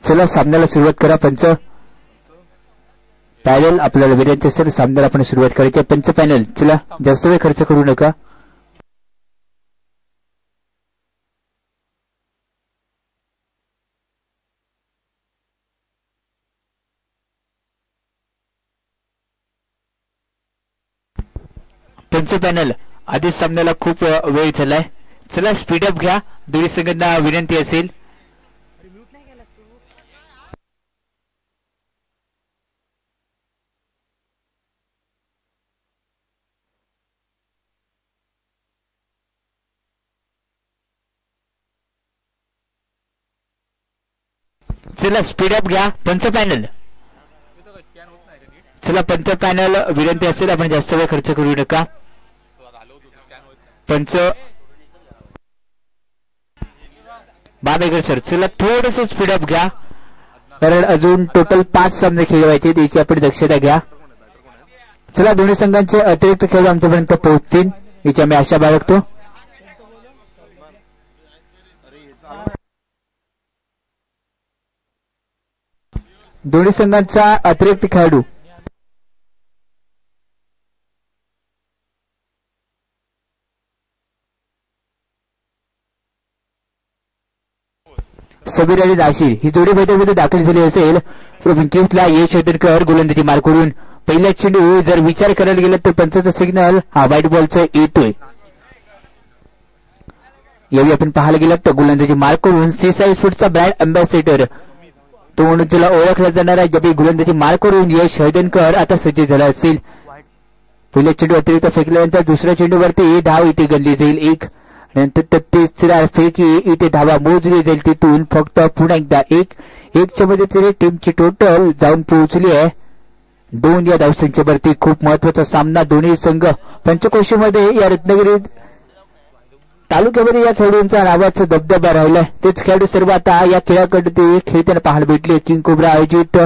चला सामन्याला सुरुवात करा. पंच पॅनल आपल्याला विनंती असेल सामन्याला आपण सुरुवात करायची. पंच पॅनल चला जास्त वेळ खर्च करू नका. पंच पॅनल आधीच सामन्याला खूप वेळ झालाय. चला स्पीडअप घ्या. दोन्ही संघांना विनंती असेल. चला स्पीडअप घ्या. पंच पॅनल चला पंच पॅनल विनंती असेल आपण जास्त वेळ खर्च करू नका. पंच बाबेकर सर चला थोडस स्पीडअप घ्या कारण अजून टोटल 5 सामने खेळवायचे त्याची आपण दक्षता घ्या. चला दोन्ही संघांचे अतिरिक्त खेळ आमच्यापर्यंत पोहोचतील याची आम्ही आशा बाळगतो. दोन्ही संघांचा अतिरिक्त खेळाडू सबीर आणि नाशिर ही जोडी मैदानामध्ये दाखल झाली असेल. विकेटला यश हदनकर गोलंदाजी मार करून पहिला चेंडू जर विचार करायला गेला तर पंचाचा सिग्नल हा व्हाईट बॉलचा येतोय. यावेळी आपण पाहायला गेलं तर गोलंदाजी मार करून सीसाई स्पोर्ट्सचा ब्रँड अँबॅसेडर तो म्हणून त्याला ओळखला जाणार आहे. ज्यावेळी गोलंदाजी मार करून यश हदनकर आता सज्ज झाला असेल. पहिल्या चेंडू अतिरिक्त फेकल्यानंतर दुसऱ्या चेंडूवरती धाव इथे गणली जाईल 1. नंतर तिसऱ्या फेकी इथे धावा मोजली जाईल. तिथून फक्त पुन्हा एकदा 1-1च्या मदतीने टीमची टोटल जाऊन पोहोचली आहे 2 या धावसंख्येवरती. खूप महत्वाचा सामना दोन्ही संघ पंचकोशीमध्ये या रत्नागिरी तालुक्यामध्ये या खेळाडूंचा नावाचा दबदबा राहिलाय. तेच खेळाडू सर्व आता या खेळाकडे खेळताना पाहायला भेटले. किंग कोब्रा आयोजित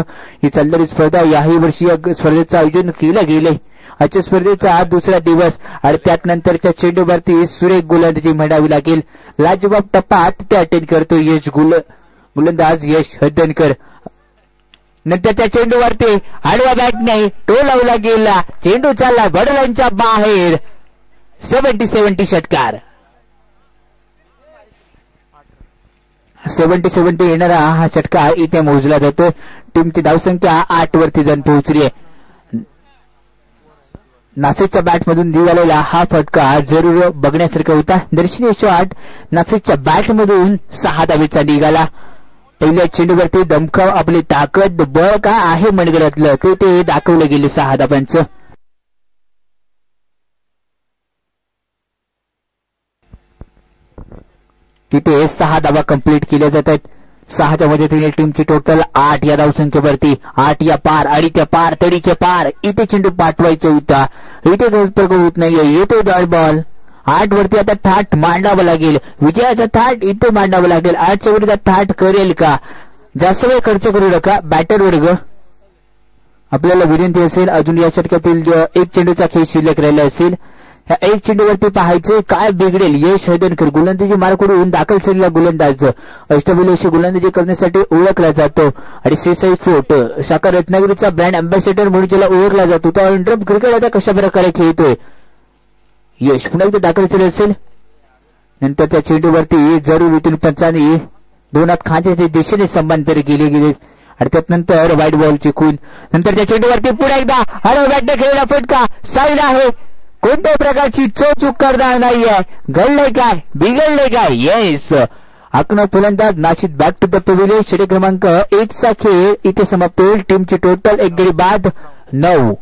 ही चालणारी स्पर्धा याही वर्षी या स्पर्धेचं आयोजन केलं गेलंय. आजच्या स्पर्धेचा दुसरा दिवस आणि त्यात नंतरच्या चेंडूवरती सुरेख गोलंदाजी म्हणावी लागेल. लाजवाब टप्पा तिथे अटेंड करतो गोलंदाज यश हदनकर. नंतर त्या चेंडूवरती आडवा बॅटने टो लावला गेला. चेंडू चालला बडलांच्या बाहेर. 70 षटकार 70 येणारा हा षटकार इथे मोजला जातोय. टीमची धावसंख्या 8 वरती जाऊन पोहोचली आहे. नाशिकच्या बॅटमधून निघालेला हा फटका जरूर बघण्यासारखा होता. दर्शनीय शॉट नाशिकच्या बॅटमधून 6 धावेचा निघाला. पहिल्या चेंडूवरती दमखाव आपली ताकद बळ काय आहे मनगडातलं ते दाखवलं गेले 6 धावांचं. तिथे 6 धावा कंप्लीट केल्या जात आहेत. 6च्या मदतीने टीमची टोटल 8 या धावसंख्येवरती. 8 या पार आणि त्या पार तडीच्या पार इथे चेंडू पाठवायचा होता. इथे होत नाहीये. येतो डॉट बॉल 8 वरती. आता थाट मांडावं लागेल. विजयाचा थाट इथे मांडावं लागेल. 8च्या विरोधात थाट करेल का? जास्त वेळ खर्च करू नका. बॅटर वर्ग आपल्याला विनंती असेल अजून या षटकातील 1 चेंडूचा खेळ शिल्लक राहिला असेल. ह्या 1 चेंडूवरती पाहायचे काय बिघडेल. यश हदनकर गोलंदाजी मार करून दाखल झालेला गोलंदाज अष्टविलेशी गोलंदाजी करण्यासाठी ओळखला जातो आणि सीसाई स्पोर्ट शाखा रत्नागिरीचा ब्रँड अँबॅसेडर म्हणून ज्याला ओळखला जातो तो इंटरप क्रिकेट आता कशा प्रकारे खेळतोय. यश पुन्हा एकदा दाखल झाले असेल. नंतर त्या चेंडूवरती जरूर इथून पंचांनी 2 हात खांद्याच्या दिशेने समांतर केले गेले आणि त्यानंतर व्हाईट बॉलची खून. नंतर त्या चेंडूवरती पुन्हा एकदा हळू बॅटने खेळलेला फटका साईड आहे. कोणत्याही प्रकारची चूक करणार नाहीये. घडलंय काय बिघडलंय काय. येस आक्रमक फलंदाज Nashik back to the pavilion. षटक क्रमांक 1चा खेळ इथे समाप्त होईल. टीमची टोटल 1 गडी बाद 9.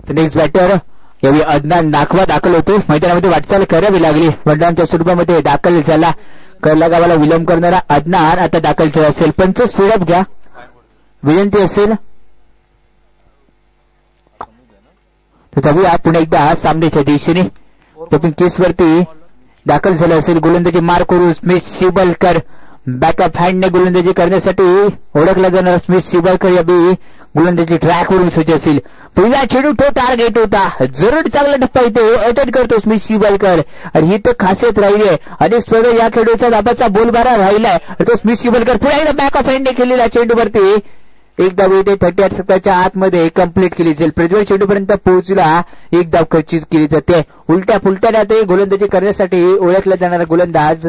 नेक्स्ट बॅटर यावेळी अदनान नाखवा दाखल होतो. मैदानामध्ये वाटचाल करावी लागली. वडिलांच्या स्वरूपामध्ये दाखल झाला. कर्ला गावाला विलंब करणारा अदनान आता दाखल झाला असेल. पंच स्पीडअप घ्या विनंती असेल. जाऊया पुन्हा एकदा सामन्याच्या दिशेने. टॉपिंग केस वरती दाखल झालं असेल. गोलंदाजी मार्क करून स्मिथ शिबलकर बॅकअप हँडने गोलंदाजी करण्यासाठी ओळखला जाणार स्मिथ शिबलकर या गोलंदाजी ट्रॅक वरून सज्ज असेल. पहिला चेंडू तो टार्गेट होता. जरूर चांगला टप्पा इथे अटेंड करतो स्मिथ शिबलकर आणि ही तर खासियत राहिली आहे. अनेक स्पर्धा या खेळाडूचा दाबाचा बोलबारा राहिलाय. तो स्मिथ शिबलकर पुन्हा एकदा बॅकअप हँडने केलेला चेंडूवरती एक धाव येते 38 षटकाच्या आतमध्ये कंप्लीट केली जाईल. प्रज्वल चेंडूपर्यंत पोहोचला एक धाव खर्चित केली जाते. उलट्या फुलट्या ते गोलंदाजी करण्यासाठी ओळखला जाणारा गोलंदाज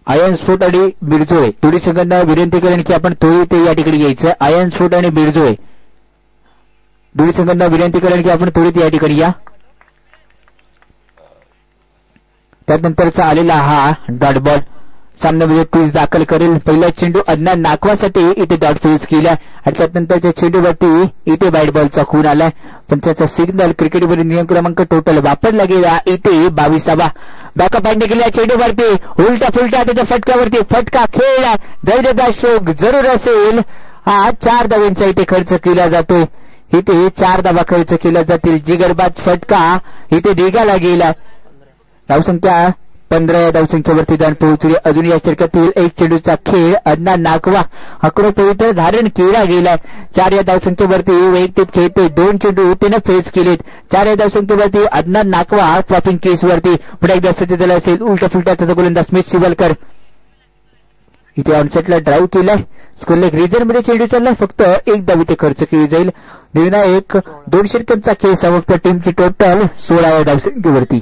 आयन स्फोट आणि बिरजोळे दोन्ही संघांना विनंती करेन की आपण तोही ते या ठिकाणी यायचं. आयन स्फोट आणि बिरजोळे दोन्ही संघांना विनंती करेन की आपण त्वरित या ठिकाणी या. त्यानंतरचा आलेला हा डॉट बॉल सामन्यामध्ये ट्विस्ट दाखल करेल. पहिला चेंडू अदनान नाकवासाठी इथे डॉट फेस केला आणि त्यानंतरच्या चेंडूवरती इथे व्हाईट बॉलचा खून आलाय. पण त्याचा सिग्नल क्रिकेटवरील नियम क्रमांक टोटल वापरला गेला. इथे 22वा बॅकअप हँड केलेल्या चेंडूवरती उलट्या फुलट्या त्याच्या फटक्यावरती फटका खेळ दर्जेदार स्ट्रोक जरूर असेल. हा 4 धावांचा इथे खर्च केला जातोय. इथे 4 धावा खर्च केल्या जातील. जिगरबाज फटका इथे निघाला गेला. धावसंख्या 15 या धावसंख्येवरती जाऊन पोहोचली. अजून या षटकातील एक चेंडूचा खेळ अदनान नाकवा आक्रोपवित धारण केला गेलाय. 4 या धावसंख्येवरती वैयक्तिक खेळते 2 चेंडू त्याने फेस केलेत. 4 या धावसंख्येवरती अदनान नाकवा टॉपिंग केसवरती पुढे एकदा सज्ज झाला असेल. उलटा फुलटा त्याचा गोलंदाज स्मिथ शिवलकर इथे ऑनसेटला ड्राईव्ह केलाय. स्कोरलेग रिजन मध्ये चेंडू चाललाय. फक्त एक धाव इथे खर्च केली जाईल. निर्णायक 2 षटकांचा खेळ समाप्त. टीमची टोटल 16 या धावसंख्येवरती.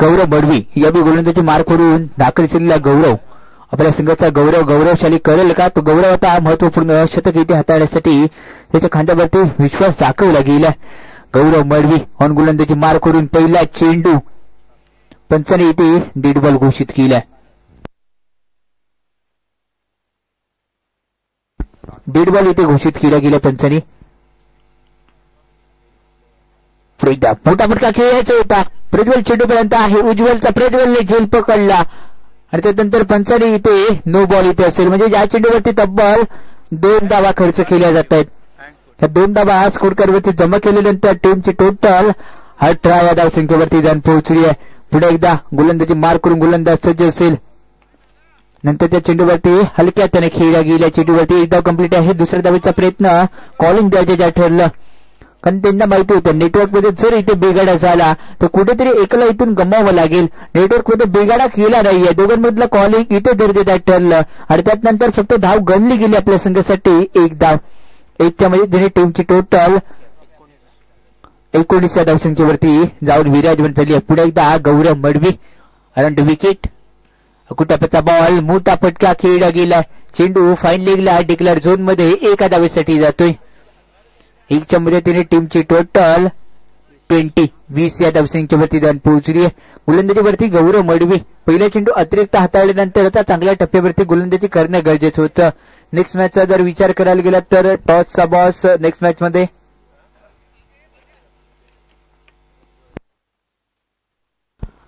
गौरव बडवी या गोलंदाजी मार्क करून दाखल झालेला गौरव आपल्या संघाचा गौरवशाली करेल का? तो गौरव आता महत्वपूर्ण शतक इथे हाताळण्यासाठी त्याच्या खांद्यावरती विश्वास दाखवला गेला. गौरव मडवी ऑन गोलंदाजी मार्क करून पहिला चेंडू पंचाने इथे डेड बॉल घोषित केला. डेड बॉल इथे घोषित केला गेला पंचाने. एकदा मोठा फटका खेळायचा होता. प्रज्वल चेंडूपर्यंत आहे. उज्ज्वलचा प्रज्वलने झेल पकडला आणि त्यानंतर पंचाने इथे नो बॉल इथे असेल. म्हणजे या चेंडूवरती तब्बल 2 धावा खर्च केल्या जात आहेत. या 2 धावा स्कोर कार्डवरती जमा केल्यानंतर टीमची टोटल 18 या धावसंख्येवरती जाऊन पोहोचली आहे. पुढे एकदा गोलंदाजी मार्क करून गोलंदाज सज्ज असेल. नंतर त्या चेंडूवरती हलक्या त्याने खेळला गेल्या चेंडूवरती एक धाव कंप्लीट आहे. दुसऱ्या धावेचा प्रयत्न कॉलिंग द्यायचे ठरलं कारण त्यांना माहिती होतं नेटवर्क मध्ये जर इथे बिघाडा झाला तर कुठेतरी एकला इथून गमावं लागेल. नेटवर्क मध्ये बिघाडा केला नाहीये. दोघांमधलं कॉलिंग इथे दर्जेदार ठरलं आणि त्यानंतर फक्त धाव गणली गेली आपल्या संघासाठी. एक धाव एकच्या मध्ये टीमची टोटल 19 या धावसंख्येवरती जाऊन विराजमान झाली आहे. पुढे एकदा गौरव मडवी अरंड विकेट कुटापाचा बॉल मोठा फटका खेळला गेला. चेंडू फाईन लेगला डिक्लेअर झोन मध्ये एका धावेसाठी जातोय. एकच्या मदतीने टीमची टोटल 20 या धावसंख्येवरती जाऊन पोहोचली आहे. गोलंदाजीवरती गौरव मडवी पहिला चेंडू अतिरिक्त हाताळल्यानंतर आता चांगल्या टप्प्यावरती गोलंदाजी करणं गरजेचं होतं. नेक्स्ट मॅचचा जर विचार करायला गेला तर टॉसचा बॉस नेक्स्ट मॅच मध्ये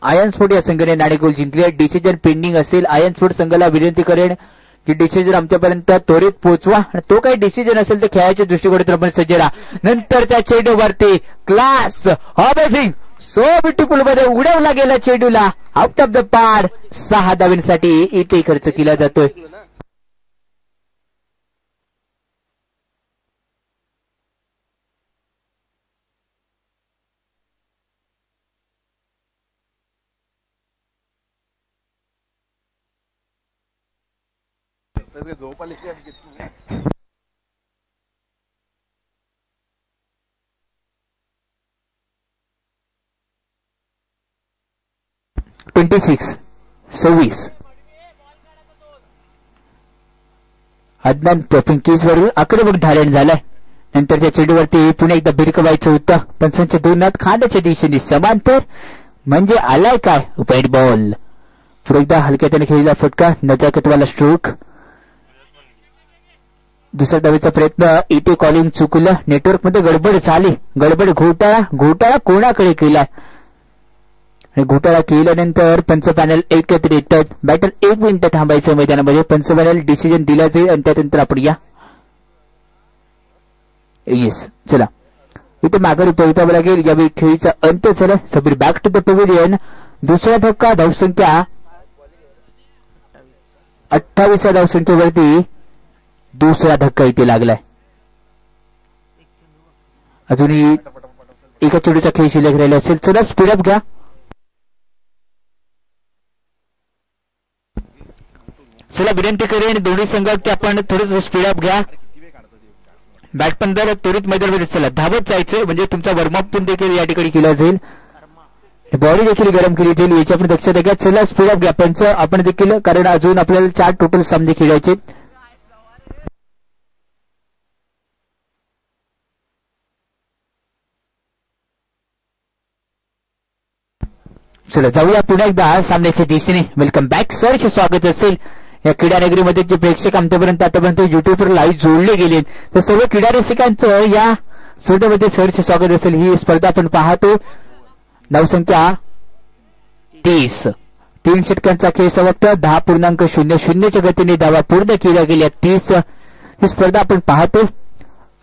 आयन स्पोर्ट या संघाने नाणेफेक जिंकली. डिसिजन पेंडिंग असेल. आयन स्पोर्ट संघाला विनंती करेन की डिसिजन आमच्यापर्यंत त्वरित पोहोचवा. तो काही डिसिजन असेल तर खेळाच्या दृष्टिकोनातून आपण सज्ज राहा. नंतरच्या चेंडूवरती क्लास ऑबेसिंग सो ब्युटिफुल मध्ये उडवला गेला चेंडूला आउट ऑफ द पार. 6 धावांसाठी इथे खर्च केला जातोय. झोप आली की 26 26 अदनान पिंकीजवरून आक्रमक धारण झालाय. नंतरच्या चेंडूवरती पुन्हा एकदा भिरकवायचं होतं पण संच दोनात खांद्याच्या दिशेने समांतर म्हणजे आलाय काय वाईट बॉल. पुढे एकदा हलक्या त्याने खेळलेला फटका नजाकतवाला स्ट्रोक. दुसऱ्या धावेचा प्रयत्न इथे कॉलिंग चुकलं. नेटवर्क मध्ये गडबड झाली. गडबड घोटाळा कोणाकडे केला आणि घोटाळा केल्यानंतर पंच पॅनल एकत्र येतात. बॅटर 1 मिनिट थांबायचं मैदानामध्ये. पंच पॅनल डिसिजन दिला जाईल आणि त्यानंतर आपण या येस चला इथे माघारी परतावं लागेल. यावेळी खेळीचा अंत झाला. Sabir back to the pavilion. दुसरा धक्का धावसंख्या 28 धावसंख्येवरती दुसरा धक्का इथे लागलाय. अजूनही एका चेंडूचा खेळ शिल्लक राहिला असेल. चला स्पीडअप घ्या. चला विनंती करेन दोन्ही संघात की आपण थोडंसं स्पीडअप घ्या. बॅट पण जर त्वरित मैदानामध्ये चला धावत जायचं म्हणजे तुमचा वॉर्मअप पण देखील या ठिकाणी केला जाईल. बॉडी देखील गरम केली जाईल याच्या पण लक्षात घ्या. चला स्पीडअप घ्या पंच आपण देखील कारण अजून आपल्याला 4 टोटल सामने खेळायचे. चला जाऊया पुन्हा एकदा सामन्याच्या दिशेने. वेलकम बॅक सरचे स्वागत असेल या क्रीडा नगरीमध्ये. जे प्रेक्षक आतापर्यंत युट्यूबवर लाईव्ह जोडले गेले तर सर्व क्रीडा रसिकांचं या स्पर्धेमध्ये सरचे स्वागत असेल. ही स्पर्धा आपण पाहतो. धावसंख्या 30. 3 षटकांचा खेळ फक्त 10.00च्या गतीने धावा पूर्ण केल्या गेल्या. 30 ही स्पर्धा आपण पाहतो.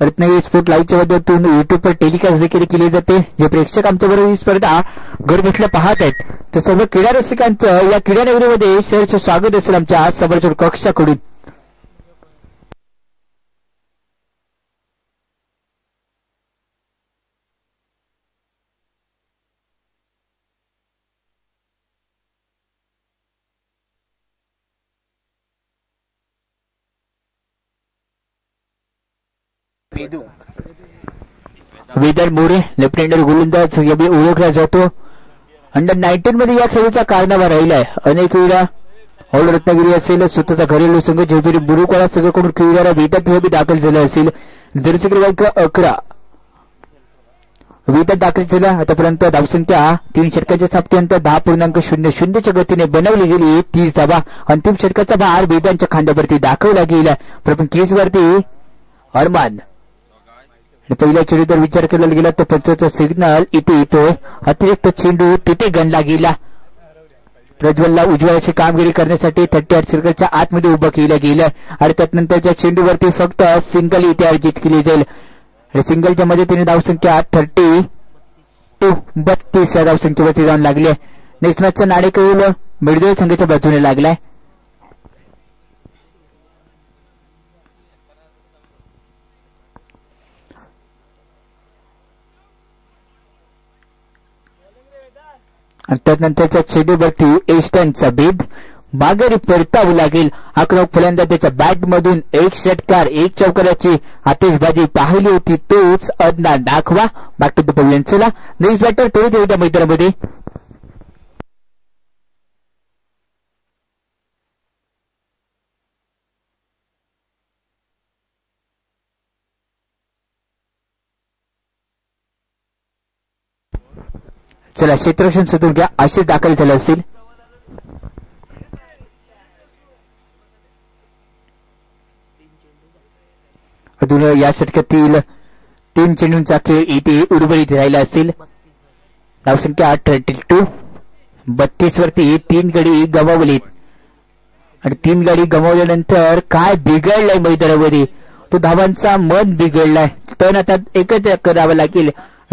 रत्नागिरी स्पोर्ट लाईव्हच्या माध्यमातून युट्यूबवर टेलिकास्ट देखील केली जाते. जे प्रेक्षक आमच्याबरोबर ही स्पर्धा घर बसल्या पाहत आहेत तर सर्व क्रीडा रसिकांचं या क्रीडा नगरीमध्ये सरचे स्वागत असेल आमच्या समोरच्या कक्षाकडून. वेदर मोरे लेफ्टनंट गोलंदाज यावेळी ओळखला जातो. अंडर 19 मध्ये या खेळाचा कारनामा राहिलाय. अनेक वेळा ऑल रत्नागिरी असेल स्वतःचा घरेलू संघ जेजुरी बुरुकवाडा संघाकडून खेळणारा वेदात हे दाखल झाला असेल. दर्शक क्रमांक 11 वेदात दाखल झाला. आतापर्यंत धावसंख्या 3 षटकांच्या स्थापनेनंतर 10.00च्या गतीने बनवली गेली 30 धावा. अंतिम षटकाचा भार वेदांच्या खांद्यावरती दाखवला गेला. प्रथम केसवरती अरमान पहिल्या चेंडू जर विचार केला गेला तर पंचाचा सिग्नल इथे येतोय. अतिरिक्त चेंडू तिथे गणला गेला. प्रज्वलला उजव्याची कामगिरी करण्यासाठी 38 सर्कलच्या आतमध्ये उभं केलं गेलं आणि त्यानंतरच्या चेंडूवरती फक्त सिंगल इथे अर्जित केली जाईल. सिंगलच्या मदतीने धावसंख्या 32 या धावसंख्येवरती जाऊन लागली. नेक्स्ट मॅचचा नाणेकौल मिडजोय संघाच्या बाजूने लागलाय. आणि त्यानंतरच्या चेंडूवरती एस्टनचा भेद माघारी परतावं लागेल. आक्रमक फलंदाज त्याच्या बॅट मधून 1 षटकार 1 चौकाराची आतिषबाजी पाहिली होती तोच अदनान दाखवा. Back to the pavilion. चला नेक्स्ट बॅटर त्वरित येऊ मैदानामध्ये. चला क्षेत्ररक्षण शोधून घ्या. असेच दाखल झाले असतील. अजून या षटकातील 3 चेंडूंचा खेळ इथे उर्वरित राहिला असेल. धावसंख्या 32. 32 वरती 3 गडी गमावलीत आणि 3 गडी गमावल्यानंतर काय बिघडलंय मैदानामध्ये तो धावांचा मन बिघडलाय. तण आता एकत्र करावं लागेल.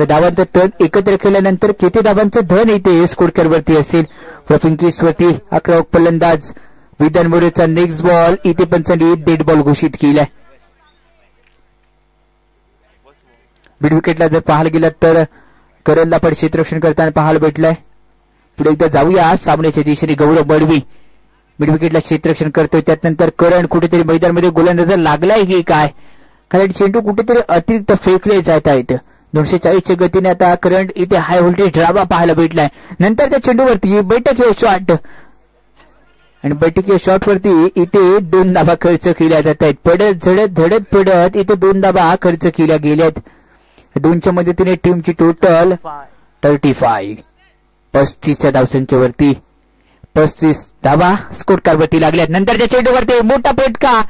धावांचं तण एकत्र केल्यानंतर किती धावांचं धन इथे स्कोरकर वरती असेल. प्रपिंकीसवरती आक्रमक फलंदाज विधान मोरेचा नेक्स्ट बॉल इथे पंचांनी डेड बॉल घोषित केलाय. मिड विकेटला जर पाहायला गेलात तर करणला पण क्षेत्ररक्षण करताना पाहायला भेटलाय. पुढे एकदा जाऊया सामन्याच्या दिशेने. गौरव बडवी मिड विकेटला क्षेत्ररक्षण करतोय. त्यानंतर करण कुठेतरी मैदानामध्ये गोलंदाज लागलाय की काय कारण चेंडू कुठेतरी अतिरिक्त फेकले जात आहेत. 240च्या गतीने आता करंट इथे हाय व्होल्टेज ड्रामा पाहायला भेटलाय. नंतर त्या चेंडूवरती बैठक हे शॉट आणि बैठकीच्या शॉट वरती इथे 2 धाबा खर्च केल्या जात आहेत. पडत झडत झडत पडत इथे 2 धाबा खर्च केल्या गेल्यात. 2च्या मदतीने टीमची टोटल 35 35च्या धावसंख्येवरती 35 धाबा स्कोर कारवरती लागल्यात. नंतरच्या चेंडूवरती मोठा फटका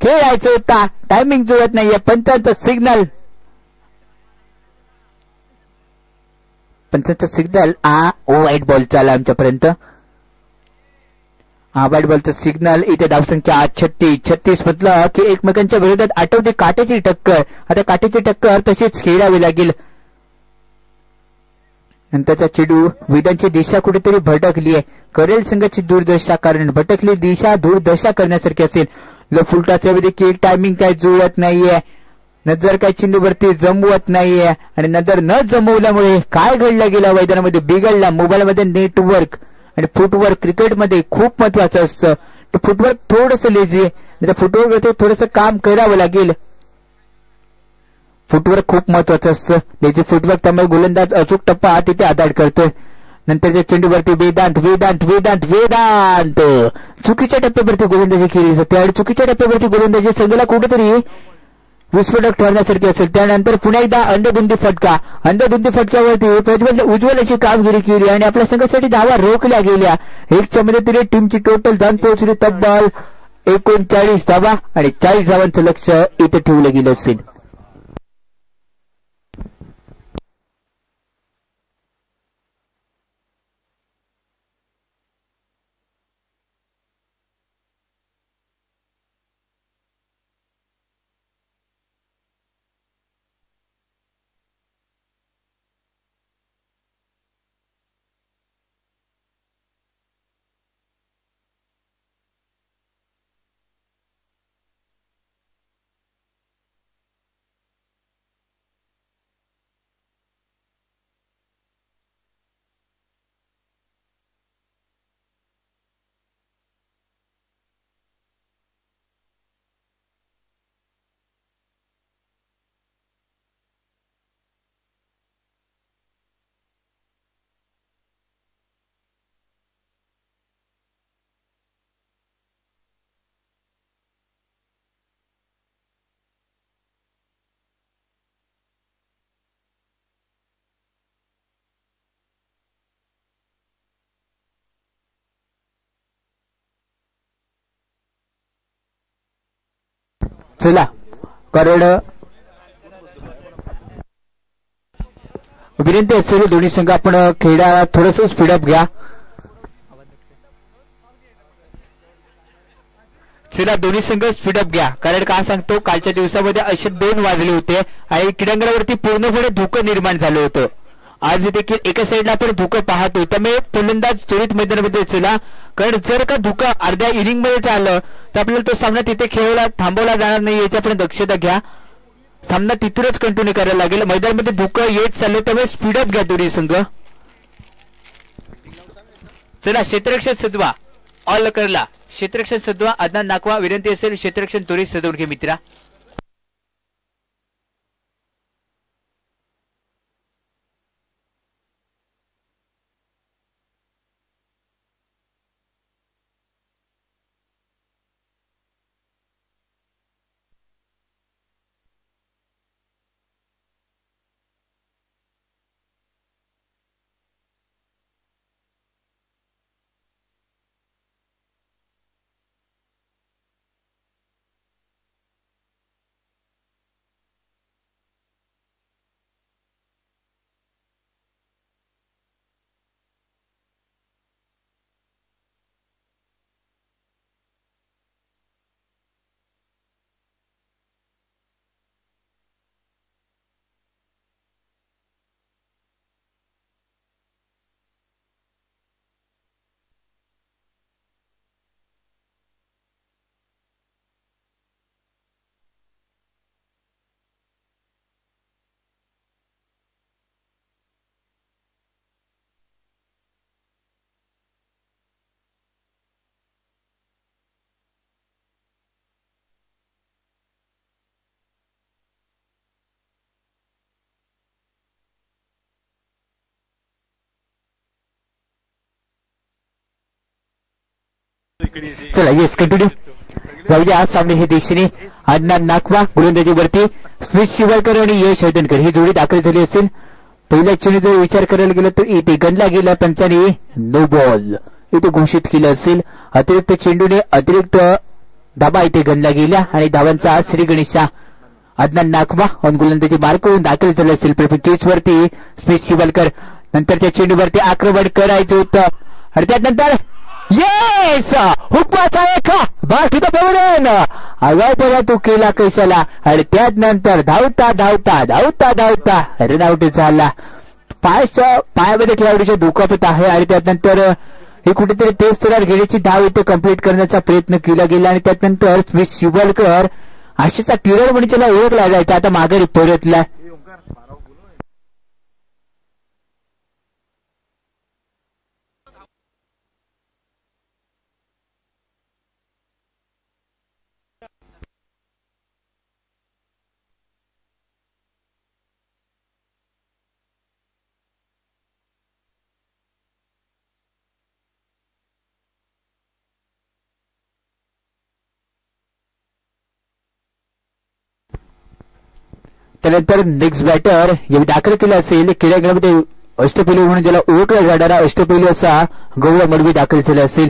खेळायचा होता, टायमिंग जुळत नाहीये. पंचांचा सिग्नल व्हाईट बॉल चाला आमच्यापर्यंत. व्हाईट बॉलचा सिग्नल. इथे धावसंख्या 36 म्हटलं की एकमेकांच्या विरोधात आठवते काट्याची टक्कर. आता काट्याची टक्कर तशीच खेळावी लागेल. नंतरचा चेंडू विधानची दिशा कुठेतरी भटकली आहे. करेल संघाची दुर्दशा, कारण भटकली दिशा दुर्दशा करण्यासारखी असेल. फुलटाच्या देखील टायमिंग काय जुळत नाहीये. नजर काय चेंडूवरती जमवत नाहीये आणि नजर न जमवल्यामुळे काय घडलं गेलं मैदानामध्ये बिघडला. मोबाईलमध्ये नेटवर्क आणि फुटवर्क क्रिकेटमध्ये खूप महत्वाचं असतं. फुटवर्क थोडस लेझी आहे. फुटवर्क थोडस काम करावं लागेल. फुटवर्क खूप महत्वाचं असतं. लेझी फुटवर्क त्यामुळे गोलंदाज अचूक टप्पा तिथे आधार करतोय. नंतरच्या चेंडूवरती वेदांत वेदांत वेदांत वेदांत चुकीच्या टप्प्यावरती गोलंदाजी केली जाते आणि चुकीच्या टप्प्यावरती गोलंदाजी संघाला कुठेतरी विस्फोटक ठरण्यासारखी असेल. त्यानंतर पुन्हा एकदा अंधधुंदी फटका. अंधधुंदी फटक्यावरती प्रज्वल उज्ज्वल अशी कामगिरी केली आणि आपल्या संघासाठी धावा रोखल्या गेल्या. 1च्या मदतीने टीमची टोटल धाव पोहोचली तब्बल 39 धावा आणि 40 धावांचं लक्ष इथे ठेवलं गेलं असेल. चला, कारण विनंती असेल दोन्ही संघ आपण खेळाला थोडस स्पीडअप घ्या. चला दोन्ही संघ स्पीडअप घ्या, कारण का सांगतो कालच्या दिवसामध्ये असे 2 वाजले होते आणि क्रीडांगणावरती पूर्णपणे धुकं निर्माण झालं होतं. आज देखील एका साईडला आपण धुकं पाहतो. त्यामुळे फलंदाज त्वरित मैदानामध्ये चला, कारण जर का धुकं अर्ध्या इनिंग मध्ये आलं तर आपल्याला तो सामना तिथे खेळवला थांबवला जाणार नाही. याची आपण दक्षता घ्या. सामना तिथूनच कंटिन्यू करायला लागेल. मैदानामध्ये धुकं येत चाललं, त्यामुळे स्पीडअप घ्या दोन्ही संघ. चला क्षेत्ररक्षण सजवा. ऑल करला क्षेत्ररक्षण सजवा. अदनान नाकवा विनंती असेल क्षेत्ररक्षण त्वरित सजवून घे मित्रा. चला येस कंटिन्यू जाऊया आज सामन्याच्या दिशेने. अदनान नाकवा गोलंदाजीवरती, स्मिथ शिवलकर आणि यश हळदणकर ही जोडी दाखल झाली असेल. पहिल्या चेंडू जर विचार करायला गेला तर इथे गणला गेला, पंचाने नो बॉल इथे घोषित केलं असेल. अतिरिक्त चेंडूने अतिरिक्त धाबा इथे गणला गेल्या आणि धावांचा श्री गणेशा अदनान नाकवा ऑन गोलंदाजी मार्क करून दाखल झाले असेल. केच वरती स्मिथ शिवलकर, नंतर त्या चेंडूवरती आक्रमण करायचं होतं आणि त्यानंतर येस हुकमाचा एक बॅक टू द पवन आगाऊपणा तू केला कैशाला आणि त्यानंतर धावता धावता धावता धावता रनआउट झाला. पायामध्ये खेळाडूच्या दुखापत आहे आणि त्यानंतर हे कुठेतरी तेज स्तरावर घेण्याची धाव इथे कंप्लीट करण्याचा प्रयत्न केला गेला आणि त्यानंतर स्मिथ शिवलकर आशेचा किरण म्हणजे त्याला ओळखला जायचा आता माघारी परतला. त्यानंतर नेक्स्ट बॅटर यांनी दाखल केला असेल क्रीडांगणामध्ये अष्टपैलू म्हणून ज्याला ओळखला जाणारा अष्टपैलू असा गौरव मडवी दाखल झाला असेल.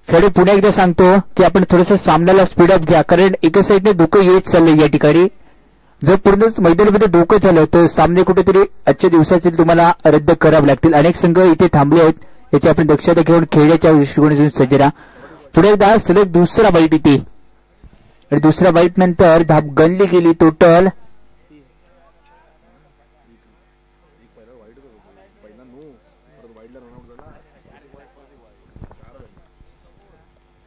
खेळाडू पुन्हा एकदा सांगतो की आपण थोडस सामन्याला स्पीडअप घ्या, कारण एका साईडने धोकं येत चाललंय या ठिकाणी. जर पूर्णच मैदानामध्ये धोकं झालं तर सामने कुठेतरी आजच्या दिवसातील तुम्हाला रद्द करावे लागतील. अनेक संघ इथे थांबले आहेत, याची आपण दक्षता घेऊन खेळण्याच्या दृष्टिकोनातून सज्ज राहा. पुढे एकदा सलग दुसरा बाईट इथे आणि दुसऱ्या बाईट नंतर धाप गणली गेली. टोटल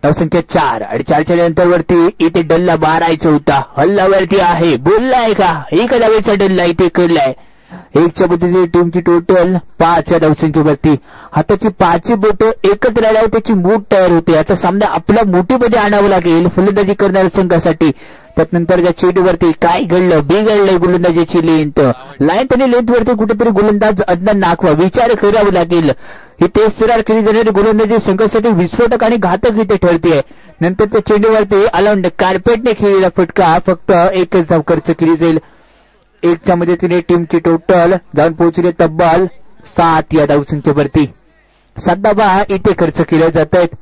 धावसंख्या 4 आणि 4च्या नंतर वरती इथे डल्ला मारायचा होता. हल्लावरती आहे, बोललाय का एक धावेचा डल्ला इथे करलाय. 1च्या पद्धतीने टीमची टोटल 5 या धावसंख्येवरती. हाताची 5 बोट एकत्र आल्यावर त्याची मूठ तयार होते. आता सामना आपल्या मुठीमध्ये आणावं लागेल फलंदाजी करणाऱ्या संघासाठी. त्यानंतर त्या चेंडूवरती काय घडलं, बिघडलंय गोलंदाजीची लेंथ, लाईन आणि लेंथ वरती कुठेतरी गोलंदाज अदनान नाकवा विचार करावा लागेल. ही तेज स्तरावर केली जाणारी गोलंदाजी संघासाठी विस्फोटक आणि घातक इथे ठरते. नंतर त्या चेंडूवरती अलाउंड कार्पेटने खेळलेला फटका फक्त एकच धाव खर्च केली जाईल. 1च्या मदतीने टीमची टोटल जाऊन पोहोचली तब्बल 7 या धावसंख्येवरती. 7 धावा इथे खर्च केल्या जात आहेत.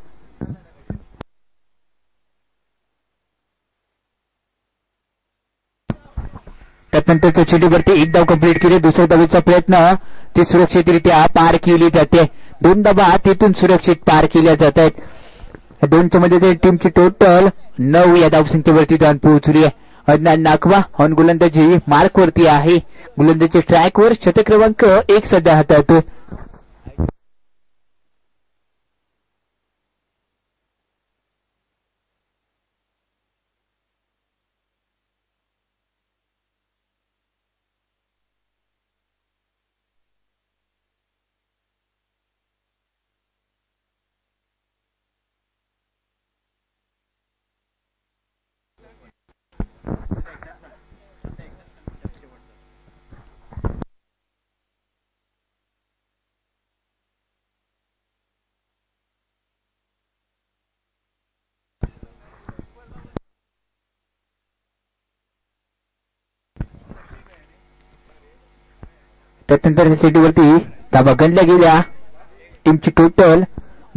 त्यानंतर त्या चेंडूवरती 1 धाव कंप्लीट केली. दुसऱ्या धावेचा प्रयत्न ती सुरक्षितरित्या पार केली जाते. 2 धावा तिथून सुरक्षित पार केल्या जात आहेत. 2च्या मध्ये टीमची टोटल 9 या धावसंख्येवरती जाऊन पोहोचली आहे. अदनान नाकवा ऑन गोलंदाजी मार्क वरती आहे. गोलंदाजी ट्रॅकवर शतक क्रमांक 1 सध्या हाताळतो. त्यानंतर त्या चेंडूवरती धावा गणल्या गेल्या. टीमची टोटल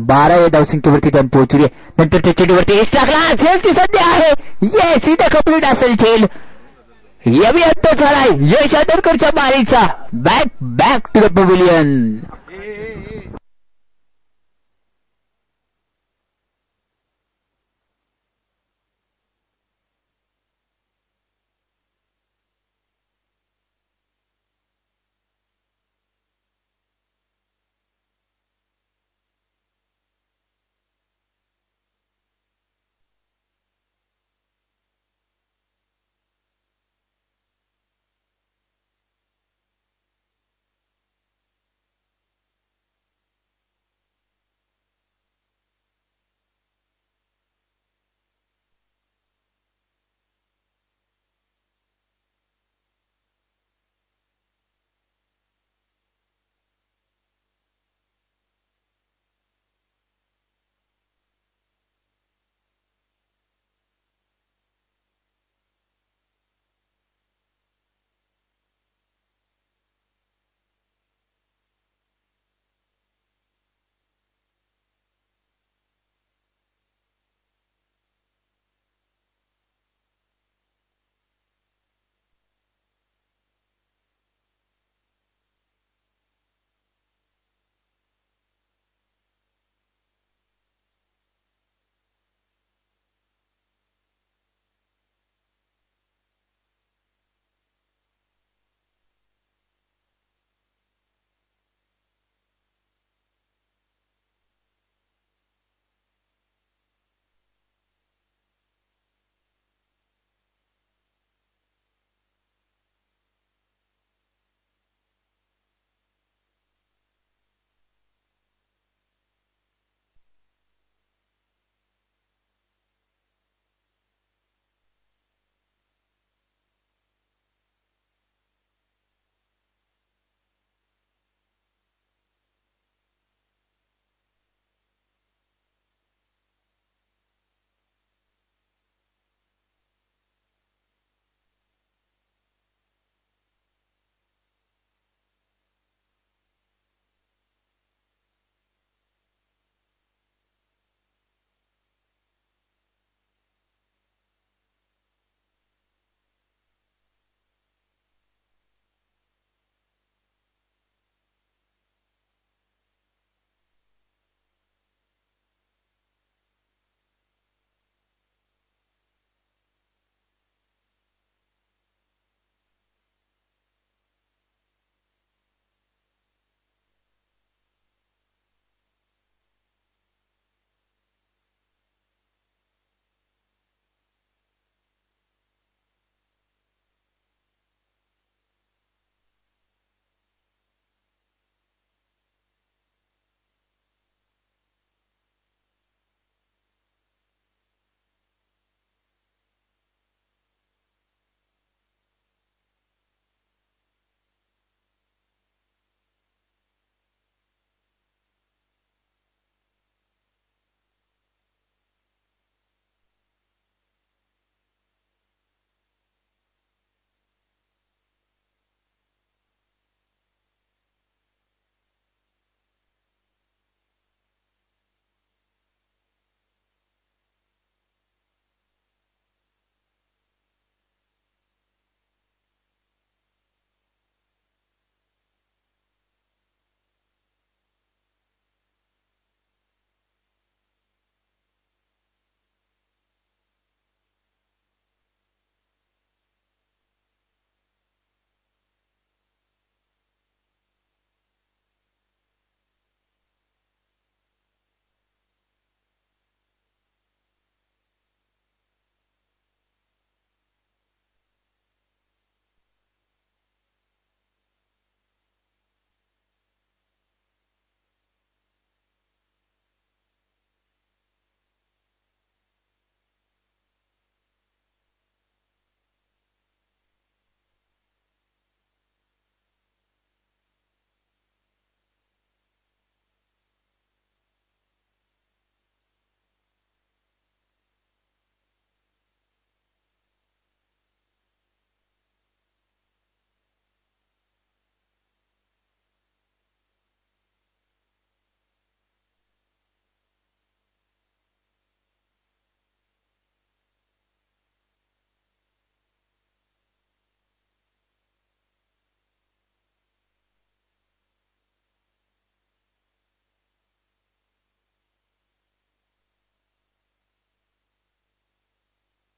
12 या धावसंख्येवरती जाऊन पोहोचली. नंतर त्या चेंडूवरती एस टाकला, झेलची सध्या आहे. येस इथे कंप्लीट असेल झेल. यावी अंत झालाय यश हळदणकरच्या मारीचा. Back to the pavilion.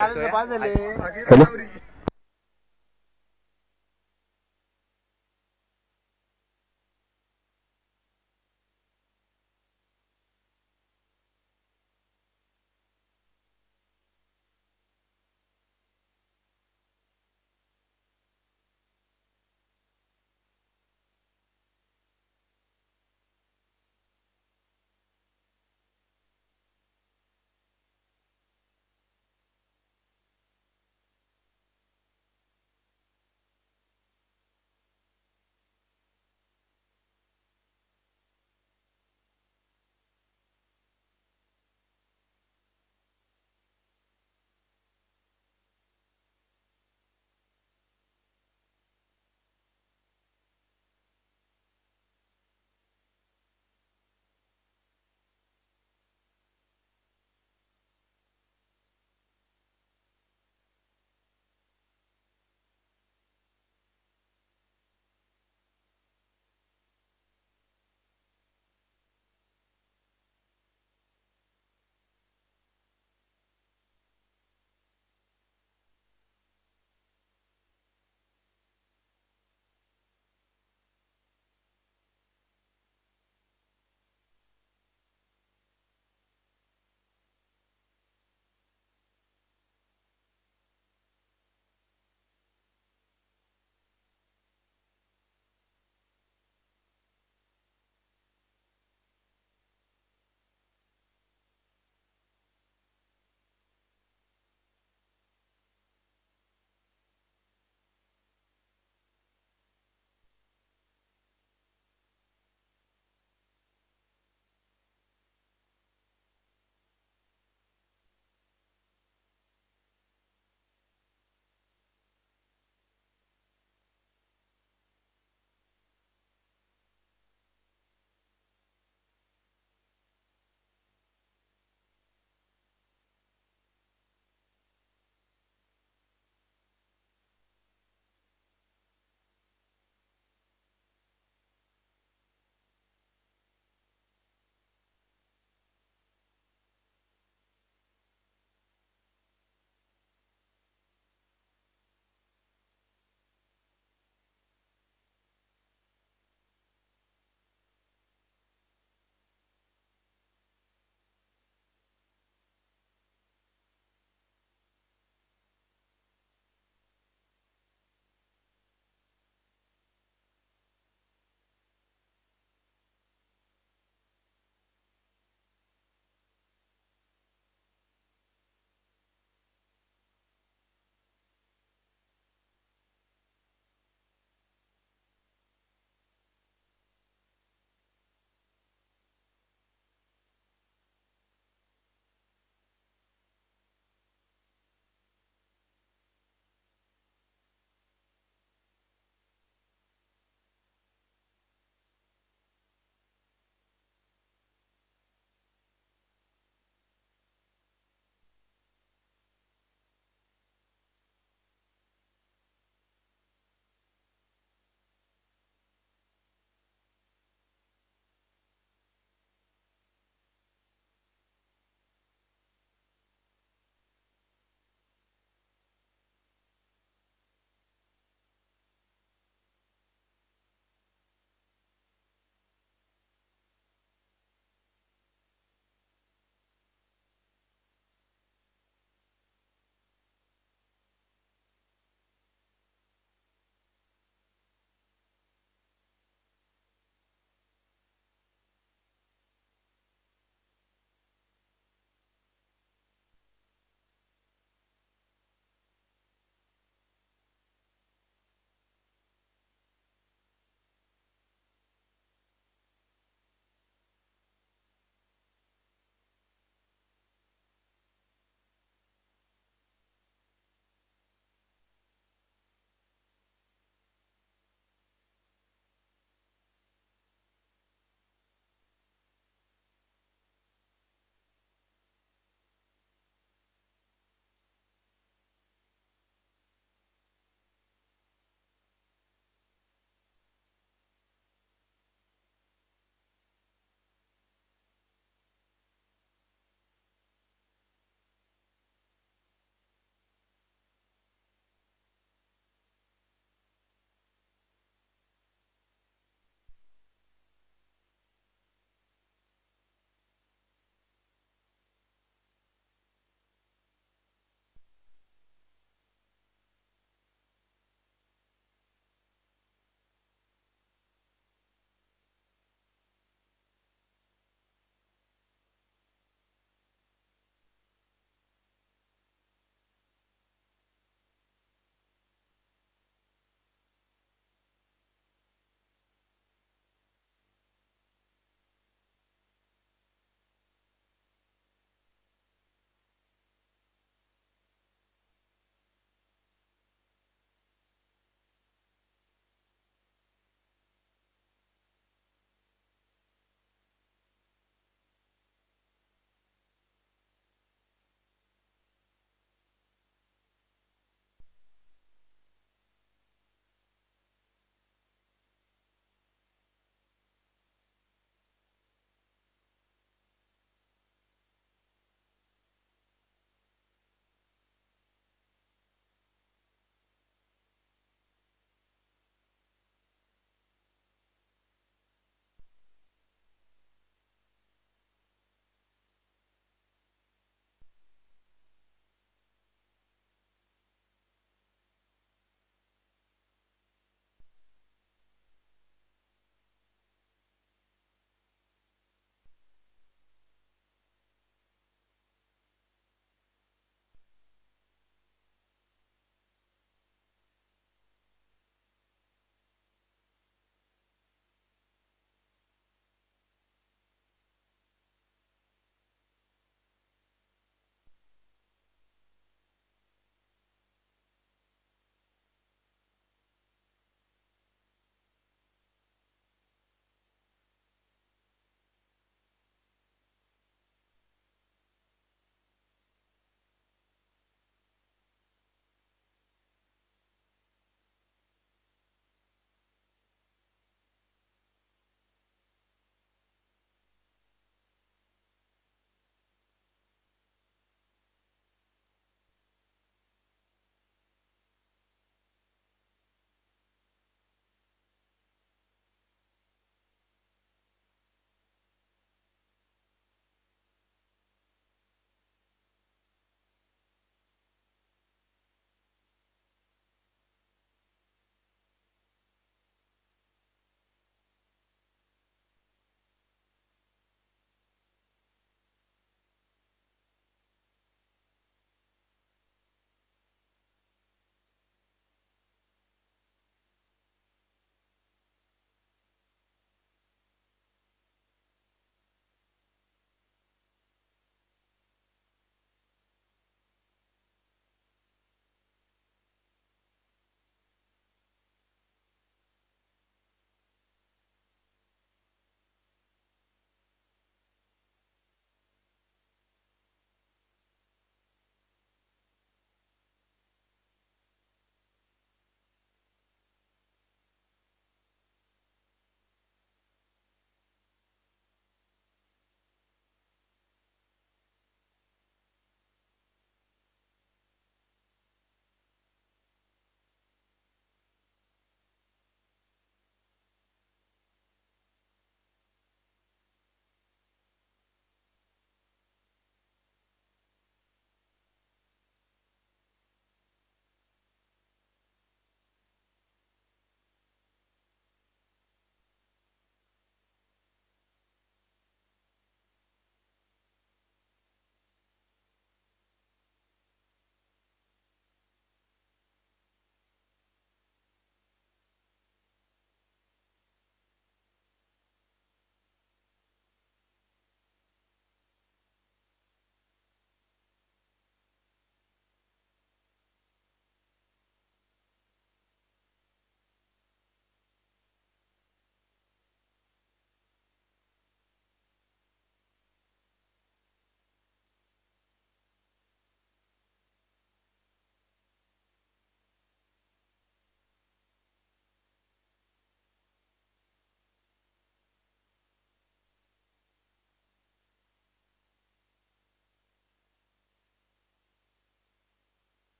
Hello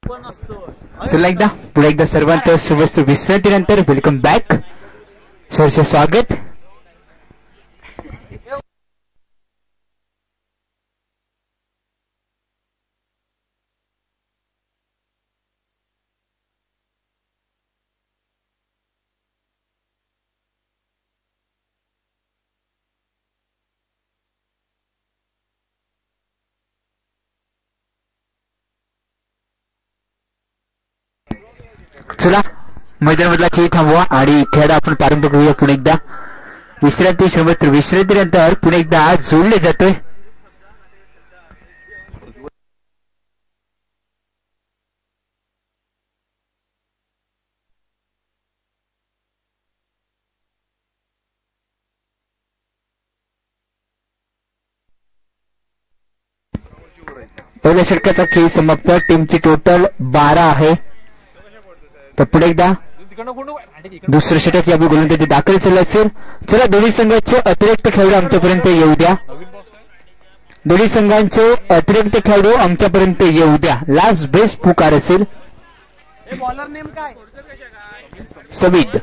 चला एकदा पुढे एकदा सर्वांत सुवस्त विश्रांतीनंतर वेलकम बॅक सरसे स्वागत. चला मैदानामधला खेळ थांबवा आणि खेळ आपण प्रारंभ करूया. पुन्हा एकदा विश्रांती सर्वत्र विश्रांतीनंतर पुन्हा एकदा जोडले जातोय. पहिल्या षटकाचा खेळ समाप्त. टीमची टोटल 12 आहे. तर पुढे एकदा दुसरं षटक या गोलंदाजी दाखल झालं असेल. चला दोन्ही संघाचे अतिरिक्त खेळाडू आमच्यापर्यंत येऊ द्या. दोन्ही संघांचे अतिरिक्त खेळाडू आमच्यापर्यंत येऊ द्या. लास्ट बेस्ट पुकार असेल. समित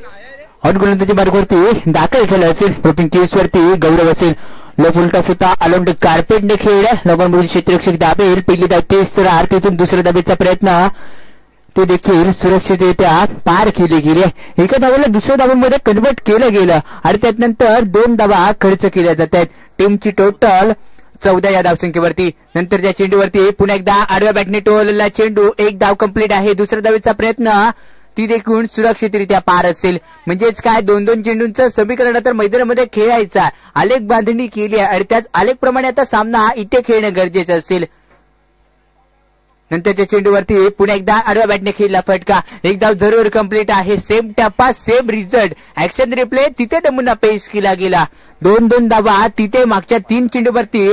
हॉट गोलंदाजी मार्गावरती दाखल झालं असेल. ओपनिंग केस वरती गौरव असेल. लो फुलटा सुद्धा अलाउंड कार्पेटने खेळ लोकांमधून क्षेत्ररक्षक दाबेल. पहिली धाव तेच तर आरतीतून दुसऱ्या धावेचा प्रयत्न ते देखील सुरक्षितरित्या पार केले गेले. एका धावेला दुसऱ्या धावेमध्ये कन्वर्ट केलं गेलं आणि त्यानंतर 2 धावा खर्च केल्या जात आहेत. टीमची टोटल 14 या धावसंख्येवरती. नंतरच्या चेंडूवरती पुन्हा एकदा आडव्या बॅटने टोलला चेंडू. 1 धाव कंप्लीट आहे. दुसऱ्या धावेचा प्रयत्न ती देखील सुरक्षितरित्या पार असेल. म्हणजेच काय 2-2 चेंडूंचं समीकरण तर मैदानामध्ये खेळायचा आलेख बांधणी केली आहे आणि त्याच आलेख प्रमाणे आता सामना इथे खेळणं गरजेचं असेल. नंतरच्या चेंडूवरती पुन्हा एकदा आडव्या बॅटने खेळला फटका. 1 धाव जरूर कंप्लीट आहे. सेम टप्पा सेम रिझल्ट. ऍक्शन रिप्ले तिथे नमुना पेश केला गेला. 2-2 धावा तिथे मागच्या 3 चेंडूवरती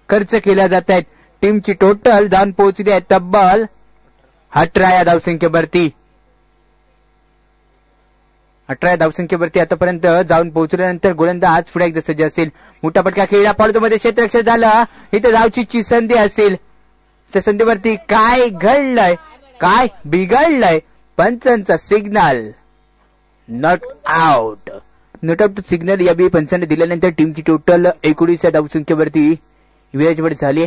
खर्च केल्या जात आहेत. टीमची टोटल जाऊन पोहोचली आहे तब्बल 18 या धावसंख्येवरती. 18 धावसंख्येवरती आतापर्यंत जाऊन पोहोचल्यानंतर गोलंदाज पुढे एकदा सज्ज असेल. मोठा फटका खेळला. फॉलोमध्ये क्षेत्ररक्षक झालं. इथे धावची संधी असेल. त्या संधीवरती काय घडलंय काय बिघडलंय. पंचांचा signal not out. Not out signal या बी पंचांनी दिल्यानंतर टीमची टोटल 19 या धावसंख्येवरती विराजपट झाली.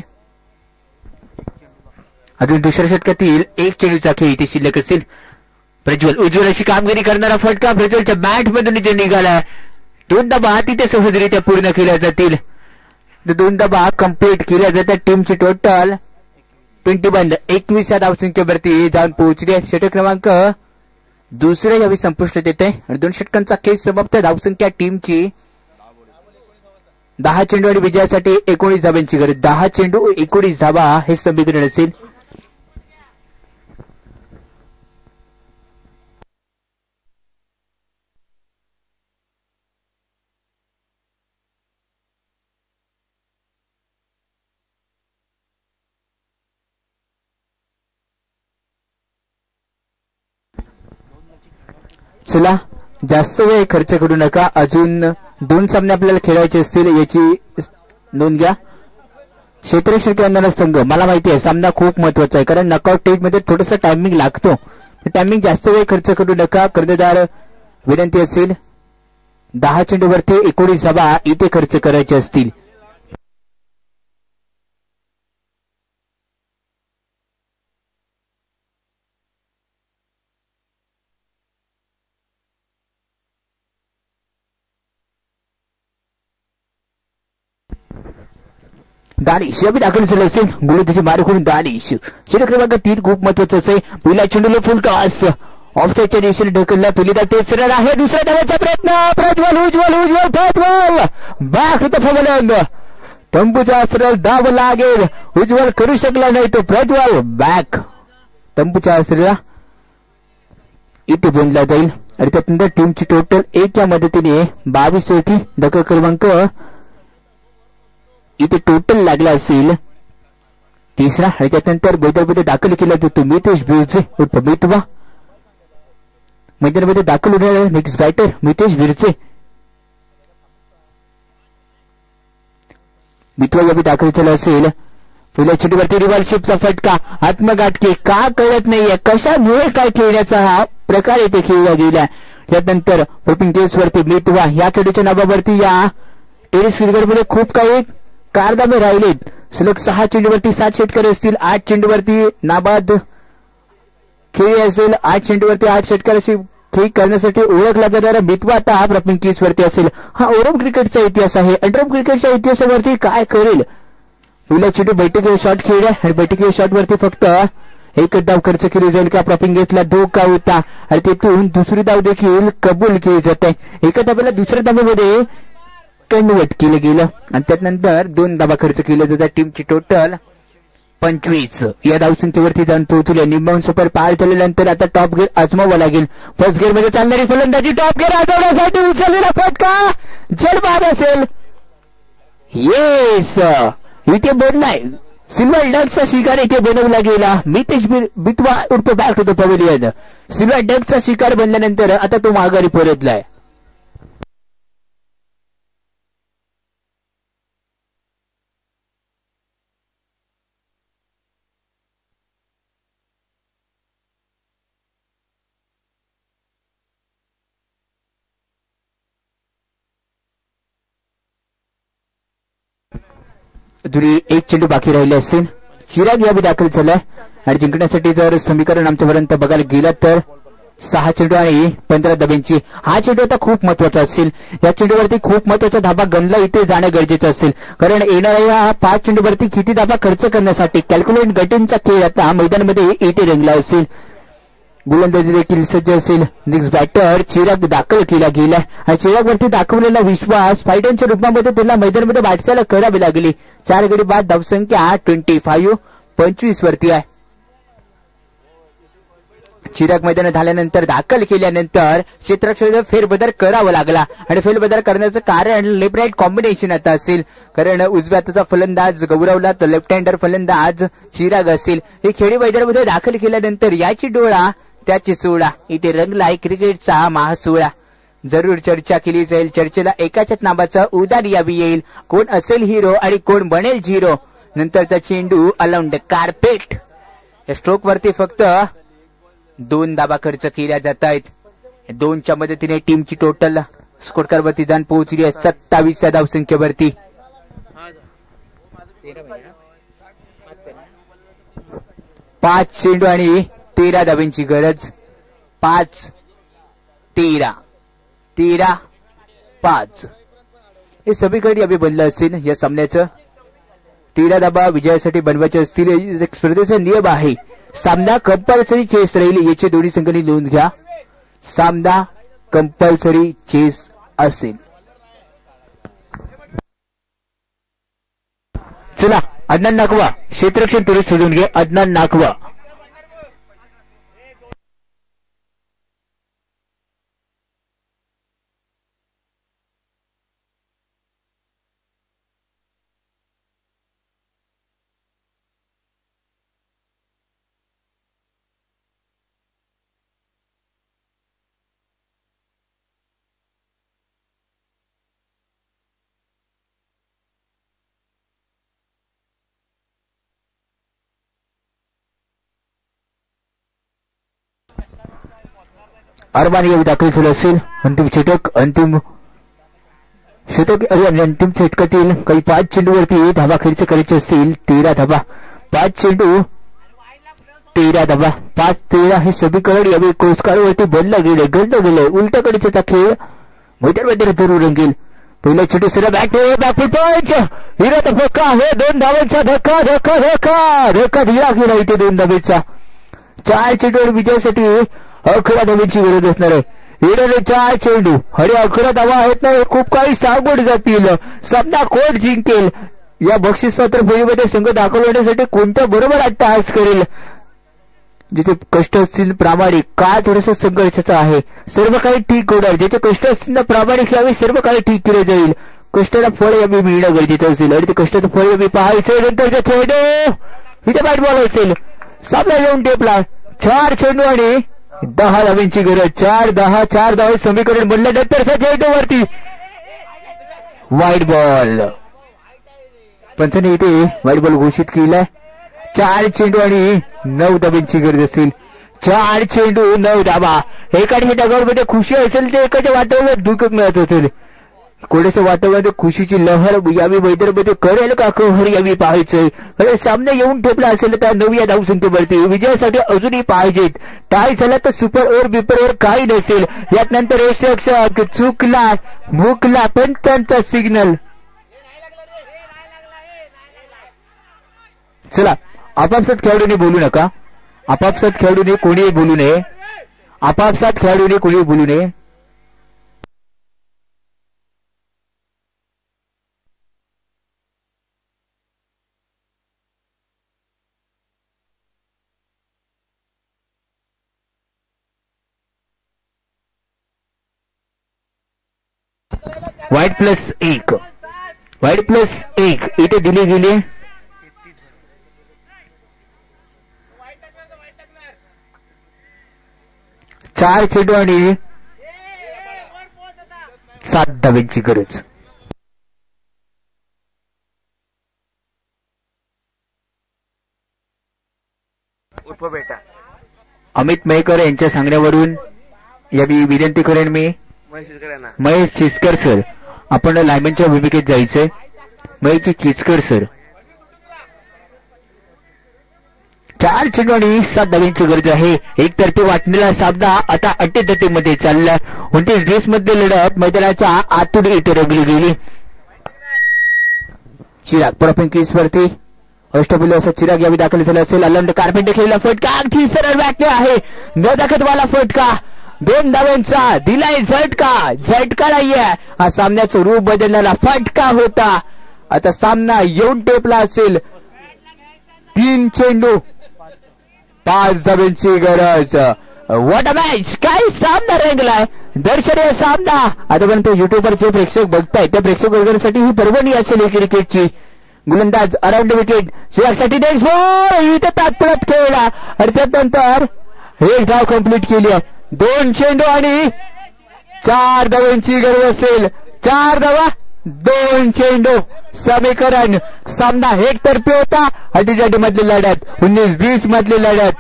अजून दुसऱ्या षटकातील 1 चेंडूचा खेळ इथे शिल्लक असेल. प्रज्वल उज्ज्वल अशी कामगिरी करणारा फटका प्रज्वलच्या बॅट मधून इथे निघाला. 2 धावा तिथे सहजरित्या पूर्ण केल्या जातील. 2 धावा कंप्लीट केल्या जातात. टीमची टोटल 21 या धावसंख्येवरती जाऊन पोहोचली आहे. षटक क्रमांक दुसऱ्या यावी संपुष्टात येते आणि 2 षटकांचा खेळ समाप्त. धावसंख्या टीमची 10 चेंडू आणि विजयासाठी 19 धावांची गरज. 10 चेंडू 19 धावा हे समीकरण असेल. चला जास्त वेळ खर्च करू नका. अजून 2 सामने आपल्याला खेळायचे असतील याची नोंद घ्या. क्षेत्ररक्षक अंधना संघ मला माहिती आहे सामना खूप महत्वाचा आहे कारण नॉकआउट स्टेज मध्ये थोडंसं टायमिंग लागतो. टायमिंग जास्त वेळ खर्च करू नका. कर्णधार विनंती असेल 10 चेंडूवरती 19 धावा इथे खर्च करायचे असतील. दानिश या दाखल झालं असेल. गोलंदाजी मार करून दानिश. षटक क्रमांक 3 खूप महत्वाचं आहे. पहिला चेंडूला फुल टॉस ऑफ साईडच्या दिशेने ढकलला. पहिली धाव तेच सरळ आहे. दुसऱ्या धावाचा प्रयत्न प्रज्वल उज्ज्वल उज्ज्वल प्रज्वल बॅक टू द फलंद. तंबूचा सरळ धाव लागेल. उज्ज्वल करू शकला नाही तो प्रज्वल बॅक तंबूच्या सरळ इथे बनला जाईल आणि त्यानंतर टीमची टोटल 1 या मदतीने 22 होती. धक्का क्रमांक इथे टोटल लागला असेल 3रा आणि त्यानंतर मैदानामध्ये दाखल केला जातो मितेश बिरचे उर्फ मितवा. मैदानामध्ये दाखल होणारा नेक्स्ट बॅटर मितेश बिरचे. मितवा यावेळी दाखल झाला असेल. पहिल्या चेंडूवरती रिव्हर्सशिपचा फटका, आत्मघातकी, का कळत नाहीये कशामुळे काय खेळण्याचा हा प्रकार इथे खेळला गेला. त्यानंतर ओपनिंग केसवरती मितवा या खेळाडूच्या नावावरती या टेनिस क्रिकेटमध्ये खूप काही कारनामे राहिलेत. सलग 6 चेंडूवरती 7 षटकार असतील, 8 चेंडूवरती नाबाद खेळी असेल, 8 चेंडूवरती 8 षटकार अशी खेळ करण्यासाठी ओळखला जाणारा मितवा आता हा ओपनिंग केसवरती असेल. हा ओरम क्रिकेटचा इतिहास आहे. अंडरम क्रिकेटच्या इतिहासावरती काय करेल. पहिल्या चेंडू बैठकीवर शॉट खेळला आणि बैठकीवर शॉट वरती फक्त एकच धाव खर्च केली जाईल का. प्रॉपिंग घेतला धोका होता आणि तिथून दुसरी धाव देखील कबूल केली जाते. एका धावेला दुसऱ्या धावेमध्ये कन्वर्ट केलं गेलं आणि त्यानंतर 2 धावा खर्च केल्या जातात. टीमची टोटल 25 या धावसंख्येवरती जाऊन पोहोचले. निम्मावून सुपर पार झाल्यानंतर आता टॉप गिअर आजमावा लागेल. फर्स्ट गिअर मध्ये चालणारी फलंदाजी टॉप गिअर आजवण्यासाठी उचललेला फटका जलबाद असेल. येस इथे बनलाय सिल्वर डकचा शिकार इथे बनवला गेला. मितेश बितवा उर्फ back to the pavilion. Silver डकचा शिकार बनल्यानंतर आता तो माघारी परतलाय. दुरी एक चेंडू बाकी राहिले असेल. चिराग यावी दाखल झालाय आणि जिंकण्यासाठी जर समीकरण आमच्यापर्यंत बघायला गेला तर 6 चेंडू आणि 15 धाब्यांची हा चेंडू आता खूप महत्वाचा असेल. या चेंडूवरती खूप महत्वाचा धाबा गणला इथे जाणं गरजेचं असेल, कारण येणाऱ्या या 5 चेंडूवरती किती धाबा खर्च करण्यासाठी कॅल्क्युलेट गटिंगचा खेळ आता मैदानामध्ये इथे रंगला असेल. गोलंदाजी देखील सज्ज असेल. नेक्स्ट बॅटर चिराग दाखल केला गेला आणि चिरागवरती दाखवलेला विश्वास फायटरच्या रूपामध्ये त्याला मैदानामध्ये वाटचाल करावी लागली. 4 गडी बाद धावसंख्या 25 वरती आहे. चिराग मैदानात झाल्यानंतर दाखल केल्यानंतर क्षेत्ररक्षणाचा फेरबदल करावा लागला आणि फेरबदल करण्याचं कारण लेफ्ट राईट कॉम्बिनेशन आता असेल, कारण उजव्या हाताचा फलंदाज गौरवला तर लेफ्ट हँडर फलंदाज चिराग असेल. हे खेळी मैदानामध्ये दाखल केल्यानंतर याची डोळा त्याची सोळा इथे रंगलाय क्रिकेटचा महासोळा. जरूर चर्चा केली जाईल. चर्चेला एकाच्याच नावाचा उदार यावी येईल. कोण असेल हिरो आणि कोण बनेल झिरो. नंतरचा चेंडू अलाउंड कार्पेट. या स्ट्रोक वरती फक्त 2 धाबा खर्च केल्या जात आहेत. 2च्या मदतीने टीमची टोटल स्कोरकार वरती जाऊन पोहोचली आहे 27 या धावसंख्येवरती. 5 चेंडू आणि 13 धाब्यांची गरज. 5 13 13 5 हे सगळीकडे अभि बनलं असेल. या सामन्याचं 13 धाबा विजयासाठी बनवायचे असतील. एक स्पर्धेचा नियम आहे. सामना कंपल्सरी चेस राहील याची दोन्ही संघांनी नोंद घ्या. सामना कंपल्सरी चेस असेल. चला अदनान नाकवा क्षेत्ररक्षण त्वरित शोधून घे. अदनान नाकवा अरमानी यावी दाखल झालं असेल. अंतिम षटक अंतिम षटकातील काही 5 चेंडूवरती धाबा खर्च करायचे असतील. 13 धाबा 5 चेंडू 13 धाबा 5-13 हे समीकरण यावेळी कोस्कारवरती बनलं गेलं. उलट्याकडे त्याचा खेळ मैदानामध्ये जरूर रंगेल. पहिला चेंडू सरळ बॅकफुल पंच हिरा धक्का आहे. 2 धावांचा धक्का धीरा गेला इथे 2 धावेचा. 4 चेंडूवर विजयासाठी 11 धावांची गरज असणार आहे. येणारे 4 चेंडू आणि 11 धावा आहेत ना, खूप काही सांगून जातील. सामना कोण जिंकेल या बक्षीसपात्र फेरीमध्ये संघ दाखवण्यासाठी कोणत्या बरोबर अट्टहास करेल. जिथे कष्ट असतील प्रामाणिक काय थोडस संघर्षाचा आहे. सर्व काही ठीक होणार. ज्याचे कष्ट असतील ना प्रामाणिक यावे सर्व काही ठीक केले जाईल. कष्टाला फळ यावी मिळणं गरजेचं असेल आणि ते कष्टाचं फळ यावी पाहायचं. नंतर चेंडू इथे बॅट बॉल असेल. सामना येऊन टेपला. 4 चेंडू आणि 10 धावांची गरज. 4-10 समीकरण बनल्यानंतरचा चेंडू वरती वाईट बॉल. पंचाने इथे वाईट बॉल घोषित केलाय. 4 चेंडू आणि 9 धाबांची गरज असेल. 4 चेंडू 9 धाबा. एखाद्या डगावरमध्ये खुशी असेल ते एखाद्या वातावरणात दुःख मिळत असेल. कोणाच्या वातावरणात खुशीची लहर यावी मैदानामध्ये करेल का कहर यावी पाहायचंय. सामने येऊन ठेपला असेल तर 9 धावसंख्येवरती विजयासाठी अजूनही पाहिजेत. टाय झाला तर सुपर ओव्हर बिपर ओव्हर काही नसेल. यात नंतर यष्टरक्षक चुकला मुकला पंचांचा सिग्नल. चला आपापसात खेळाडूने बोलू नका. आपापसात खेळाडूने कोणीही बोलू नये. आपापसात खेळाडूने कोणीही बोलू नये. वाईट प्लस 1 वाईट प्लस 1 इथे दिली गेली. चार चेंडू आणि 7 धाब्यांची गरज. अमित मयेकर यांच्या सांगण्यावरून यावी विनंती करेन मी महेश चिचकर सर, आपण लायमनच्या भूमिकेत जायचंय. महेश चिचकर सर. 4 चेंडू आणि 7 धाब्यांची गरज आहे. एकतर्फी वाटलेला सामना आता अटीतटीमध्ये चालला. 29-20 मध्ये लढत मैदानाच्या आतून इथे रंगली गेली. चिराग परफेंकीस वरती अष्टपैलू असा चिराग यावी दाखल झाला असेल. अलंड कारपेंटर खेळला फटका अगदी सरळ वाटले आहे. न दाखतवाला फटका 2 धाब्यांचा दिलाय झटका. झटका नाहीये हा सामन्याचं रूप बदलणारा फटका होता. आता सामना येऊन टेपला असेल. 3 चेंडू 5 धाब्यांची गरज. What a match. काय सामना रंगलाय. दर्शनीय सामना. आतापर्यंत युट्यूबवर जे प्रेक्षक बघताय त्या प्रेक्षक वर्गासाठी ही पर्वणी असेल क्रिकेटची. गोलंदाज अराउंड विकेट चिरागसाठी नेक्स्ट बॉल इथे तात्पुरत खेळला आणि त्यानंतर 1 धाव कंप्लीट केली आहे. 2 चेंडू आणि 4 धावांची गरज असेल. 4 धावा 2 चेंडू समीकरण. सामना एकतर्फी होता. अटीतटी मधली लढत 19-20 मधली लढत.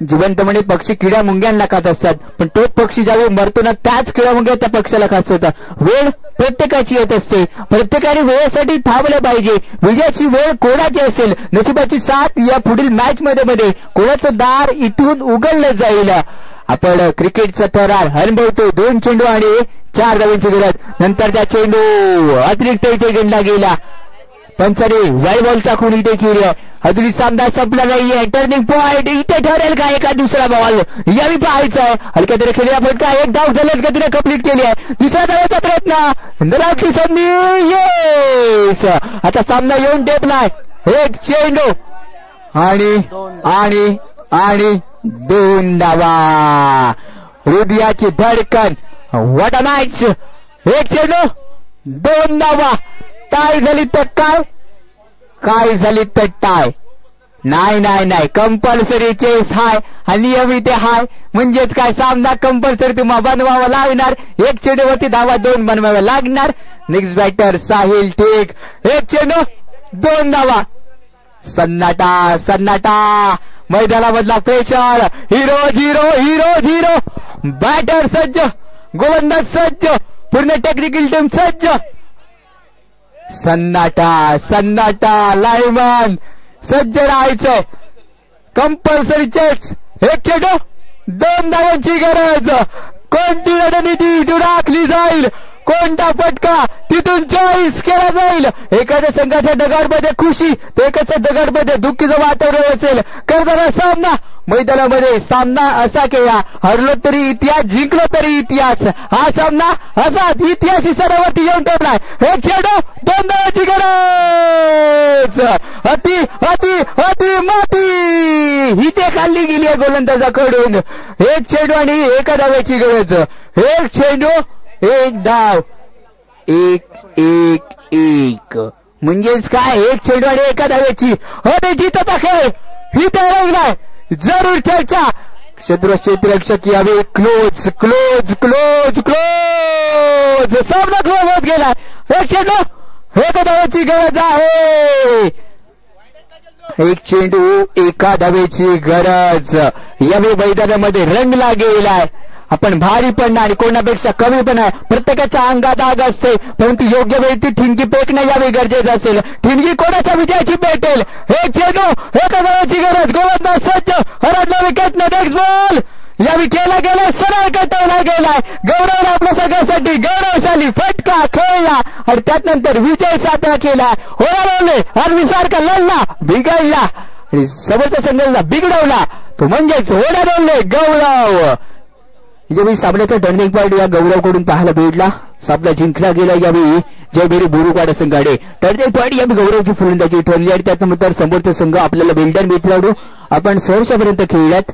जिवंतपणे पक्षी किड्या मुंग्यांना खात असतात पण तो पक्षी ज्यावेळी मरतो ना त्याच किड्या मुंग्या त्या पक्षाला खात होता. वेळ प्रत्येकाची येत असते. प्रत्येकाने वेळेसाठी थांबलं पाहिजे. विजयाची वेळ कोणाची असेल नशिबाची साथ या पुढील मॅच मध्ये कोणाचं दार इथून उघडलं जाईल. आपण क्रिकेटचा थरार अनुभवतो. 2 चेंडू आणि 4 धावांची गरज. नंतर त्या चेंडू अतिरिक्त इथे गेला गेला. पंचाने वाईट बॉलचा खून इथे केली आहे. अजूनही सामना संपला नाहीये. टर्निंग पॉइंट इथे ठरेल का एका दुसरा बॉल यावी पाहायचा आहे. हलक्या तरी खेळलेला फटका 1 धाव झाले का तिने कंप्लीट केली आहे. दुसरा धावाचा प्रयत्न नरावची संधी. येस आता सामना येऊन टेपलाय. 1 चेंडू आणि 2 धावा. हृदयाची धडकन. What a match. 1 चेंडू 2 धावा. टाय झाली तर काय झाली तर टाय. नाही कंपल्सरी चेस हाय हा नियम इथे हाय. म्हणजेच काय सामना कंपल्सरी तुम्हाला बनवावा लागणार. 1 चेंडूवरती धावा 2 बनवाव्या लागणार. नेक्स्ट बॅटर साहिल ठीक. 1 चेंडू 2 धावा. सन्नाटा मैदानामधला प्रेशर. हिरो बॅटर सज्ज. गोलंदाज सज्ज. पूर्ण टेक्निकल टीम सज्ज. सन्नाटा लायमन सज्ज राहायचं. Compulsory chess. 1 चेंडू 2 धावांची गरज. कोणती रणनीती राखली जाईल. कोणता फटका तिथून चॉईस केला जाईल. एखाद्या संघाच्या दगडमध्ये खुशी तर एकाच्या दगडमध्ये दुःखीचं वातावरण असेल. करणारा सामना मैदानामध्ये सामना असा केला. हरलो तरी इतिहास जिंकलो तरी इतिहास. हा सामना असाच इतिहासी सरावरती येऊन ठेवलाय. 1 चेंडू 2 धावांची गरज. अति माती इथे खाल्ली गेली आहे गोलंदाजाकडून. 1 चेंडू आणि 1 धावाची गरज. 1 चेंडू 1 धाव. 1 म्हणजेच काय 1 चेंडू आणि 1 धावेची. अरे जिथं खेळ इथे रंगलाय. जरूर चर्चा. क्षेत्ररक्षक यावे क्लोज. सामना क्लोज होत गेला. 1 चेंडू एका धावेची गरज आहे. एक चेंडू एका धावेची गरज. यावेळी मैदानामध्ये रंगला गेलाय. आपण भारी पण नाही आणि कोणापेक्षा कमी पण आहे. प्रत्येकाच्या अंगात आग असते, परंतु योग्य वेळी ती ठिणगी पेकणं यावेळी गरजेचं असेल. ठिणगी कोणाच्या विजयाची पेटेल. हे चेंडू एका धावेची गरज. गोलंदाज सज्ज. हरडला विकेट. नेक्स्ट बॉल यावेळी केला गेला, सरळ कटवला गेलाय. गौरव आपल्या सगळ्यासाठी गौरवशाली फटका खेळला आणि त्यानंतर विजय साजरा केला. ओरावले अरवी सारखा लढला, बिघडला आणि समोरच्या संघाला बिघडवला तो म्हणजेच ओरावले गौरव. यावेळी सामन्याचा टर्निंग पॉइंट या गौरवकडून पाहायला भेटला. सामना जिंकला गेला यावेळी जयभेरी बुरुकवाडा संघाने. टर्निंग पॉइंट यावेळी गौरवची फलंदाजी ठरली आणि त्यानंतर समोरचा संघ आपल्याला बेल्डर मित्रांनो आपण सहर्षापर्यंत खेळल्यात.